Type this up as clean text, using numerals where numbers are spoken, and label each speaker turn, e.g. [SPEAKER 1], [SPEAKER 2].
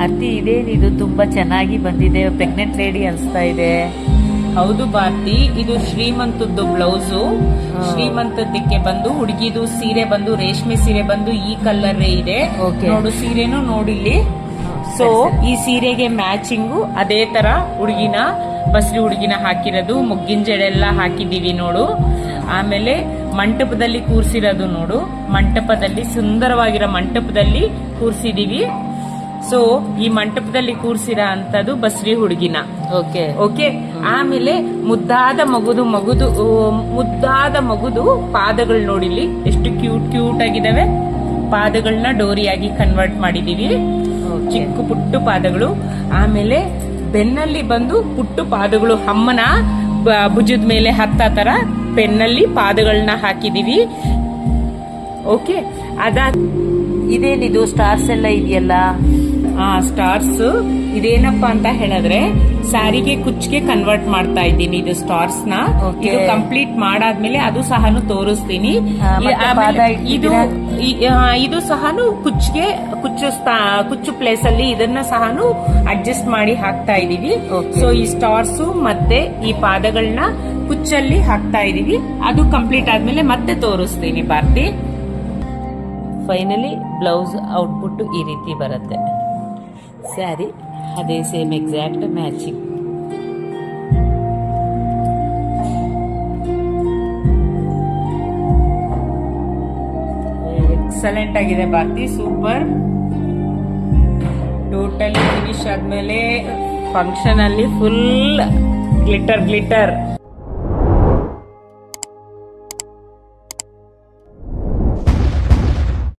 [SPEAKER 1] ಅತಿ ಇದೇನಿದು ತುಂಬಾ ಚೆನ್ನಾಗಿ ಬಂದಿದೆ, ಪ್ರೆಗ್ನೆಂಟ್ ಲೇಡಿ ಅನ್ಸ್ತಾ ಇದೆ.
[SPEAKER 2] ಹೌದು ಭಾರತಿ, ಇದು ಶ್ರೀಮಂತದ್ದು ಬ್ಲೌಸು. ಶ್ರೀಮಂತದ್ದಕ್ಕೆ ಬಂದು ಹುಡುಗಿದು ಸೀರೆ ಬಂದು ರೇಷ್ಮೆ ಸೀರೆ ಬಂದು ಈ ಕಲರ್ ಇದೆ. ನೋಡು ಸೀರೆನು ನೋಡಿಲ್ಲಿ. ಸೊ ಈ ಸೀರೆಗೆ ಮ್ಯಾಚಿಂಗು ಅದೇ ತರ ಹುಡುಗಿನ ಬಸ್ರಿ ಹುಡುಗಿನ ಹಾಕಿರೋದು, ಮುಗ್ಗಿನ ಜಡೆಲ್ಲ ಹಾಕಿದೀವಿ ನೋಡು. ಆಮೇಲೆ ಮಂಟಪದಲ್ಲಿ ಕೂರ್ಸಿರೋದು ನೋಡು, ಮಂಟಪದಲ್ಲಿ ಸುಂದರವಾಗಿರೋ ಮಂಟಪದಲ್ಲಿ ಕೂರ್ಸಿದೀವಿ. ಸೊ ಈ ಮಂಟಪದಲ್ಲಿ ಕೂರ್ಸಿರೋ ಅಂತದ್ದು ಬಸ್ರಿ ಹುಡುಗಿನ. ಓಕೆ. ಆಮೇಲೆ ಮುದ್ದಾದ ಮಗುದು ಪಾದಗಳು ನೋಡಿಲಿ ಎಷ್ಟು ಕ್ಯೂಟ್ ಆಗಿದಾವೆ. ಪಾದಗಳನ್ನ ಡೋರಿಯಾಗಿ ಕನ್ವರ್ಟ್ ಮಾಡಿದೀವಿ, ಚಿಕ್ಕ ಪುಟ್ಟು ಪಾದಗಳು. ಆಮೇಲೆ ಬೆನ್ನಲ್ಲಿ ಬಂದು ಪುಟ್ಟು ಪಾದಗಳು, ಅಮ್ಮನ ಭುಜದ ಮೇಲೆ ಹತ್ತ ತರ ಬೆನ್ನಲ್ಲಿ ಪಾದಗಳನ್ನ ಹಾಕಿದೀವಿ. ಓಕೆ.
[SPEAKER 1] ಇದೇನಿದು ಸ್ಟಾರ್ಸ್ ಎಲ್ಲ ಇದೆಯಲ್ಲ?
[SPEAKER 2] ಸ್ಟಾರ್ಸ್ ಇದೇನಪ್ಪಾ ಅಂತ ಹೇಳಿದ್ರೆ ಸ್ಯಾರಿಗೆ ಕುಚ್ಚಿಗೆ ಕನ್ವರ್ಟ್ ಮಾಡ್ತಾ ಇದ್ದೀನಿ. ಇದು ಸ್ಟಾರ್ಸ್ ನ ಇದು ಕಂಪ್ಲೀಟ್ ಮಾಡಾದ್ಮೇಲೆ ಅದು ಸಹನು ತೋರಿಸ್ತೀನಿ. ಇದು ಸಹನು ಕುಚ್ಚು ಪ್ಲೇಸ್ ಅಲ್ಲಿ ಇದನ್ನ ಸಹನು ಅಡ್ಜಸ್ಟ್ ಮಾಡಿ ಹಾಕ್ತಾ ಇದೀವಿ. ಸೊ ಈ ಸ್ಟಾರ್ಸ್ ಮತ್ತೆ ಈ ಪಾದಗಳನ್ನ ಕುಚ್ಚಲ್ಲಿ ಹಾಕ್ತಾ ಇದೀವಿ. ಅದು ಕಂಪ್ಲೀಟ್ ಆದ್ಮೇಲೆ ಮತ್ತೆ ತೋರಿಸ್ತೀನಿ ಭಾರತಿ.
[SPEAKER 1] ಫೈನಲಿ ಬ್ಲೌಸ್ ಔಟ್ಪುಟ್ ಈ ರೀತಿ ಬರುತ್ತೆ. ಸ್ಯಾರಿ ಅದೇ ಸೇಮ್ ಎಕ್ಸಾಕ್ಟ್ ಮ್ಯಾಚಿಂಗ್.
[SPEAKER 2] ಎಕ್ಸಲೆಂಟ್ ಆಗಿದೆ ಭಾರತಿ, ಸೂಪರ್. ಟೋಟಲಿ ಫಿನಿಶ್ ಆದ್ಮೇಲೆ ಫಂಕ್ಷನ್ ಅಲ್ಲಿ ಫುಲ್ ಗ್ಲಿಟರ್